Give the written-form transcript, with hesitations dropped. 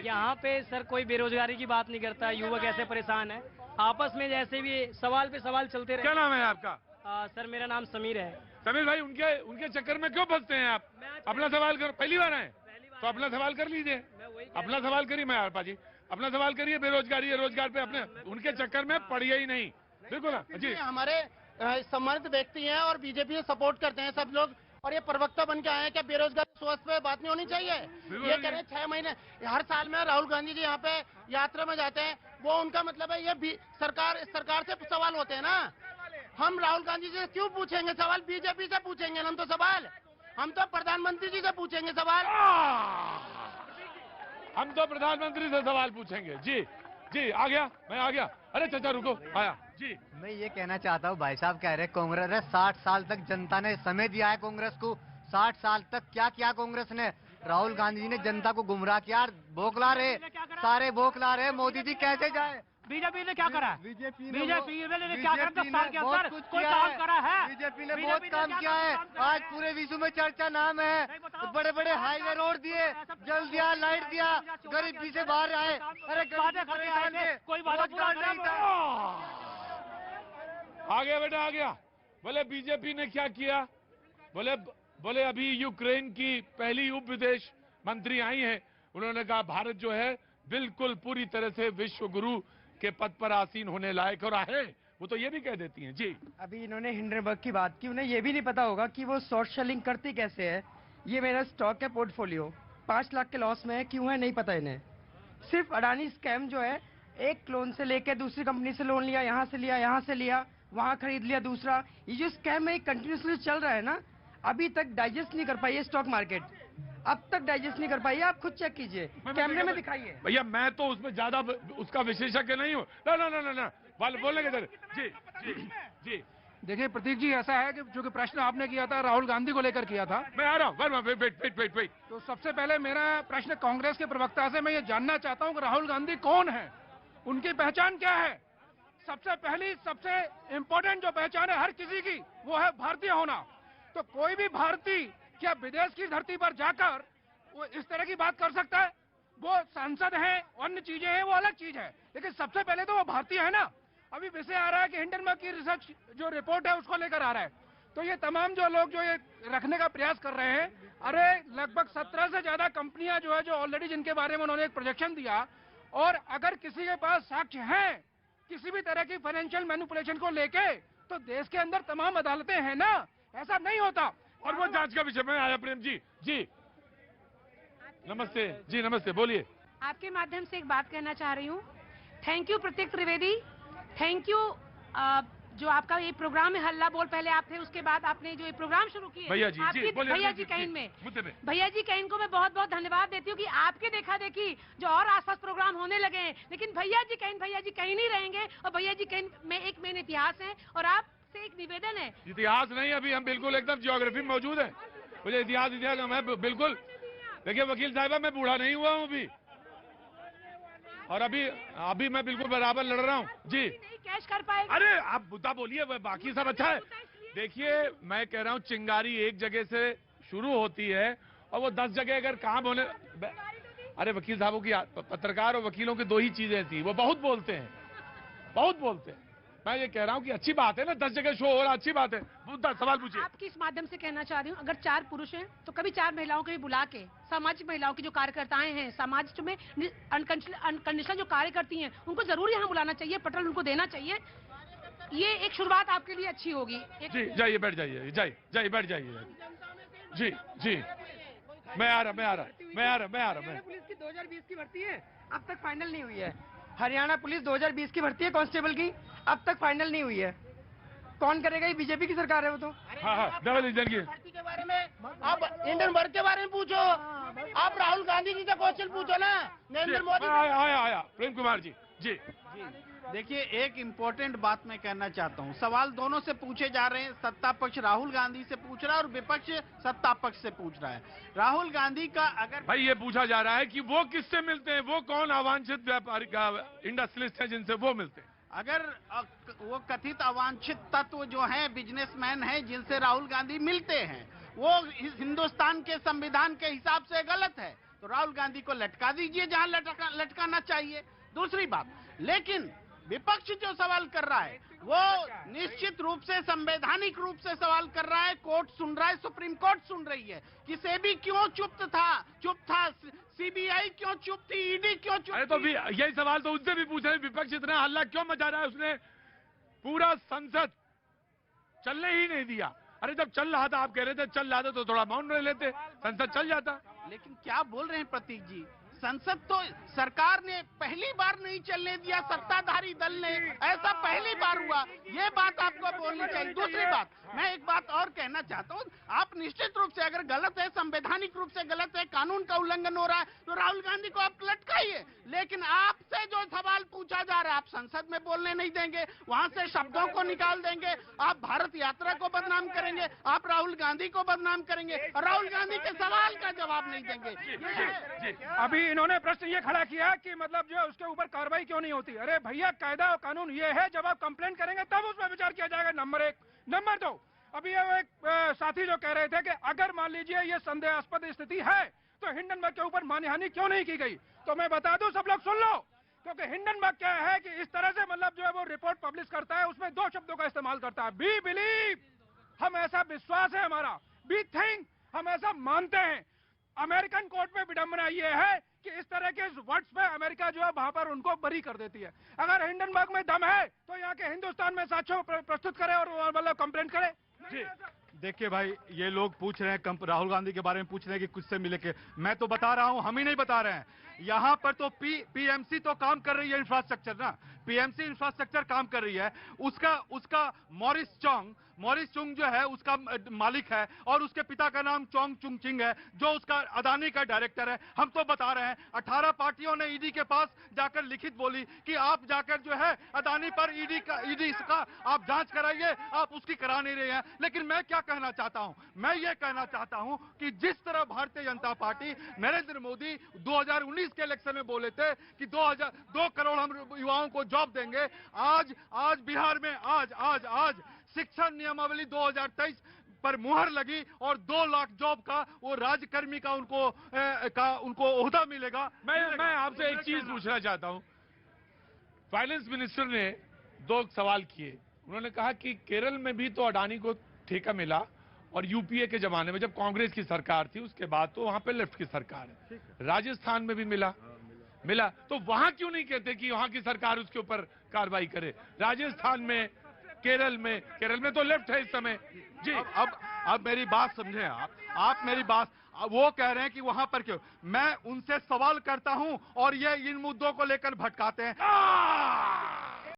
यहाँ पे सर कोई बेरोजगारी की बात नहीं करता, युवक ऐसे परेशान है आपस में, जैसे भी सवाल पे सवाल चलते रहे। क्या नाम है आपका? सर मेरा नाम समीर है। समीर भाई, उनके उनके चक्कर में क्यों फंसते हैं आप? अपना सवाल करो, पहली बार आए तो अपना सवाल कर लीजिए, अपना सवाल करिए। मैं पाजी अपना सवाल करिए, बेरोजगारी है, रोजगार पे अपने उनके चक्कर में पड़िए ही नहीं। बिल्कुल जी, हमारे सम्मानित व्यक्ति हैं और बीजेपी सपोर्ट करते हैं सब लोग, और ये प्रवक्ता बन के आए हैं। क्या बेरोजगार स्वास्थ्य पे बात नहीं होनी चाहिए? ये कह रहे हैं 6 महीने, हर साल में राहुल गांधी जी यहाँ पे यात्रा में जाते हैं, वो उनका मतलब है ये भी सरकार से सवाल होते हैं ना। हम राहुल गांधी जी से क्यों पूछेंगे सवाल? बीजेपी से पूछेंगे हम तो सवाल, हम तो प्रधानमंत्री जी से पूछेंगे सवाल। हम तो प्रधानमंत्री से सवाल पूछेंगे। जी जी, आ गया, मैं आ गया। अरे चाचा रुको, आया जी। मैं ये कहना चाहता हूँ, भाई साहब कह रहे कांग्रेस है 60 साल तक जनता ने समय दिया है कांग्रेस को। 60 साल तक क्या किया कांग्रेस ने? राहुल गांधी जी ने जनता को गुमराह किया, बौखला रहे, सारे बौखला रहे। मोदी जी कैसे जाए? बीजेपी ने क्या करा? बीजेपी ने क्या करा 10 साल के अंदर? कोई काम करा है? बीजेपी ने बहुत काम किया है, आज पूरे विश्व में चर्चा नाम है। बड़े बड़े हाईवे रोड दिए, जल दिया, लाइट दिया, गरीबी से बाहर आए। अरे कोई वादा पूरा नहीं था। आ गया बेटा, आ गया। बोले बीजेपी ने क्या किया? बोले अभी यूक्रेन की पहली उप विदेश मंत्री आई हैं, उन्होंने कहा भारत जो है बिल्कुल पूरी तरह से विश्व गुरु के पद पर आसीन होने लायक और है। वो तो ये भी कह देती हैं। जी, अभी इन्होंने हिंडनबर्ग की बात की, उन्हें ये भी नहीं पता होगा कि वो शॉर्ट सेलिंग करती कैसे है। ये मेरा स्टॉक है पोर्टफोलियो, 5 लाख के लॉस में है, क्यों है नहीं पता इन्हें। सिर्फ अडानी स्कैम जो है, एक लोन से लेके दूसरी कंपनी से लोन लिया, यहाँ से लिया, यहाँ से लिया, वहाँ खरीद लिया दूसरा। ये जो स्कैम है कंटिन्यूसली चल रहा है ना, अभी तक डाइजेस्ट नहीं कर पाई है स्टॉक मार्केट, अब तक डाइजेस्ट नहीं कर पाई है। आप खुद चेक कीजिए, कैमरे में दिखाइए। भैया मैं तो उसमें ज्यादा उसका विशेषज्ञ नहीं हूँ। ना ना ना ना, बोलने के दर। जी जी जी, देखिए प्रतीक जी, ऐसा है कि जो कि प्रश्न आपने किया था राहुल गांधी को लेकर किया था। मैं आ रहा हूँ, वेट। तो सबसे पहले मेरा प्रश्न कांग्रेस के प्रवक्ता से मैं ये जानना चाहता हूँ कि राहुल गांधी कौन है, उनकी पहचान क्या है? सबसे पहली, सबसे इम्पोर्टेंट जो पहचान है हर किसी की, वो है भारतीय होना। तो कोई भी भारतीय क्या विदेश की धरती पर जाकर वो इस तरह की बात कर सकता है? वो सांसद है, अन्य चीजें हैं, वो अलग चीज है, लेकिन सबसे पहले तो वो भारतीय है ना। अभी विषय आ रहा है कि हिंडनबर्ग की रिसर्च जो रिपोर्ट है उसको लेकर आ रहा है। तो ये तमाम जो लोग जो ये रखने का प्रयास कर रहे हैं, अरे लगभग 17 से ज्यादा कंपनियां जो है, जो ऑलरेडी जिनके बारे में उन्होंने एक प्रोजेक्शन दिया, और अगर किसी के पास साक्ष्य है किसी भी तरह की फाइनेंशियल मैनिपुलेशन को लेके, तो देश के अंदर तमाम अदालतें हैं ना, ऐसा नहीं होता। और वो जांच का विषय में आया। प्रेम जी, जी नमस्ते। जी नमस्ते, बोलिए। आपके माध्यम से एक बात कहना चाह रही हूँ। Thank you Prateek Trivedi, thank you. जो आपका ये प्रोग्राम है हल्ला बोल, पहले आप थे, उसके बाद आपने जो ये प्रोग्राम शुरू किया भैया जी, भैया जी कहीं में, भैया जी कहीं को मैं बहुत बहुत धन्यवाद देती हूँ कि आपके देखा देखी जो और आसपास प्रोग्राम होने लगे हैं, लेकिन भैया जी कहीं नहीं रहेंगे। और भैया जी कहीं में एक मेन इतिहास है, और आप से एक निवेदन है। इतिहास नहीं, अभी हम बिल्कुल एकदम जियोग्राफी में मौजूद है। मुझे इतिहास मैं बिल्कुल, देखिए वकील साहबा मैं बूढ़ा नहीं हुआ हूँ अभी, और अभी मैं बिल्कुल बराबर लड़ रहा हूँ। जी, नहीं कैश कर पाएगा। अरे आप मुद्दा बोलिए, बाकी सब अच्छा है। देखिए मैं कह रहा हूँ, चिंगारी एक जगह से शुरू होती है और वो 10 जगह अगर काम होने। अरे वकील साहबों की, पत्रकार और वकीलों की 2 ही चीजें थी, वो बहुत बोलते हैं, बहुत बोलते हैं। मैं ये कह रहा हूँ कि अच्छी बात है ना, 10 जगह शो हो रहा, अच्छी बात है। मुद्दा सवाल पूछिए। आपकी इस माध्यम से कहना चाह रही हूँ, अगर 4 पुरुष हैं तो कभी 4 महिलाओं को भी बुला के, सामाजिक महिलाओं की जो कार्यकर्ताएं हैं, समाज में अनकंडीशनल जो कार्य करती हैं, उनको जरूर यहाँ बुलाना चाहिए, पटल उनको देना चाहिए। ये एक शुरुआत आपके लिए अच्छी होगी। जी जाइए, बैठ जाइए, जाइए बैठ जाइए। जी जी, मैं आ रहा। पुलिस की 2020 की भर्ती है, अब तक फाइनल नहीं हुई है। हरियाणा पुलिस 2020 की भर्ती है कांस्टेबल की, अब तक फाइनल नहीं हुई है। कौन करेगा? ये बीजेपी की सरकार है वो तो। हाँ, डबल इंजन की भर्ती के बारे में आप हिंडनबर्ग के बारे में पूछो, आप राहुल गांधी जी से क्वेश्चन पूछो ना, नरेंद्र मोदी। आया प्रेम कुमार जी। जी देखिए, एक इम्पोर्टेंट बात मैं कहना चाहता हूँ। सवाल दोनों से पूछे जा रहे हैं, सत्ता पक्ष राहुल गांधी से पूछ रहा है और विपक्ष सत्ता पक्ष से पूछ रहा है। राहुल गांधी का अगर भाई ये पूछा जा रहा है कि वो किससे मिलते हैं, वो कौन अवांछित व्यापारी का इंडस्ट्रियलिस्ट है जिनसे वो मिलते हैं। अगर वो कथित अवांछित तत्व जो हैं, बिजनेसमैन हैं, जिनसे राहुल गांधी मिलते हैं, वो हिंदुस्तान के संविधान के हिसाब से गलत है। तो राहुल गांधी को लटका दीजिए जहां लटकाना चाहिए। दूसरी बात, लेकिन विपक्ष जो सवाल कर रहा है वो निश्चित रूप से संवैधानिक रूप से सवाल कर रहा है। कोर्ट सुन रहा है, सुप्रीम कोर्ट सुन रही है कि सेबी क्यों चुप था, सीबीआई क्यों चुप थी, ईडी क्यों चुप अरे तो यही सवाल तो उससे भी पूछे, विपक्ष इतना हल्ला क्यों मचा रहा है? उसने पूरा संसद चलने ही नहीं दिया। अरे जब चल रहा था, आप कह रहे थे चल रहा था तो थोड़ा मौन रह लेते, संसद चल जाता। लेकिन क्या बोल रहे हैं प्रतीक जी, संसद तो सरकार ने पहली बार नहीं चलने दिया, सत्ताधारी दल ने, ऐसा पहली बार हुआ। ये बात आपको बोलनी चाहिए। दूसरी बात, मैं एक बात और कहना चाहता हूँ, आप निश्चित रूप से अगर गलत है, संवैधानिक रूप से गलत है, कानून का उल्लंघन हो रहा है, तो राहुल गांधी को आप लटकाइए। लेकिन आपसे जो सवाल पूछा जा रहा है, आप संसद में बोलने नहीं देंगे, वहां से शब्दों को निकाल देंगे, आप भारत यात्रा को बदनाम करेंगे, आप राहुल गांधी को बदनाम करेंगे और राहुल गांधी के सवाल का जवाब नहीं देंगे। अभी इन्होंने प्रश्न ये खड़ा किया कि मतलब जो उसके ऊपर कार्रवाई क्यों नहीं होती। अरे भैया, कायदा और कानून ये है, जब आप कंप्लेंट करेंगे तब उसमें विचार किया जाएगा, नंबर 1। नंबर 2, अभी ये एक साथी जो कह रहे थे कि अगर मान लीजिए ये संदेहास्पद स्थिति है तो हिंडनबर्ग के ऊपर मानहानि क्यों नहीं की गई, तो मैं बता दूं, सब लोग सुन लो, क्योंकि हिंडनबर्ग क्या है कि इस तरह से मतलब जो है वो रिपोर्ट पब्लिश करता है, उसमें 2 शब्दों का इस्तेमाल करता है, बी बिलीव, हम ऐसा विश्वास है हमारा, बी थिंक, हम ऐसा मानते हैं। अमेरिकन कोर्ट में विडंबना ये है कि इस तरह के वर्ड्स पे अमेरिका जो है वहां पर उनको बरी कर देती है। अगर हिंडनबर्ग में दम है तो यहाँ के हिंदुस्तान में साक्ष्य प्रस्तुत करे और मतलब कंप्लेंट करे। जी देखिए भाई, ये लोग पूछ रहे हैं, राहुल गांधी के बारे में पूछ रहे हैं कि कुछ से मिले के, मैं तो बता रहा हूं, हम ही नहीं बता रहे हैं। यहाँ पर तो पीएमसी तो काम कर रही है, इंफ्रास्ट्रक्चर ना, पीएमसी इंफ्रास्ट्रक्चर काम कर रही है। उसका मॉरिस चुंग जो है उसका मालिक है और उसके पिता का नाम चोंग चुंग चिंग है, जो उसका अदानी का डायरेक्टर है। हम तो बता रहे हैं, 18 पार्टियों ने ईडी के पास जाकर लिखित बोली कि आप जाकर जो है अदानी पर ईडी का आप जांच कराइए, आप उसकी करा नहीं रहे हैं। लेकिन मैं क्या कहना चाहता हूं, मैं ये कहना चाहता हूं कि जिस तरह भारतीय जनता पार्टी, नरेंद्र मोदी 2019 के इलेक्शन में बोले थे कि 2 करोड़ हम युवाओं को जॉब देंगे, आज बिहार में आज शिक्षा नियमावली 2023 पर मुहर लगी और 2 लाख जॉब का वो राज्यकर्मी का उनको ओहदा मिलेगा। मैं आपसे एक चीज पूछना चाहता हूं। फाइनेंस मिनिस्टर ने 2 सवाल किए। उन्होंने कहा कि केरल में भी तो अडानी को ठेका मिला और यूपीए के जमाने में जब कांग्रेस की सरकार थी, उसके बाद तो वहां पे लेफ्ट की सरकार है। राजस्थान में भी मिला तो वहां क्यों नहीं कहते कि वहां की सरकार उसके ऊपर कार्रवाई करे? राजस्थान में, केरल में तो लेफ्ट है इस समय। जी अब मेरी बात समझे आप मेरी बात, वो कह रहे हैं कि वहां पर क्यों, मैं उनसे सवाल करता हूं और ये इन मुद्दों को लेकर भटकाते हैं।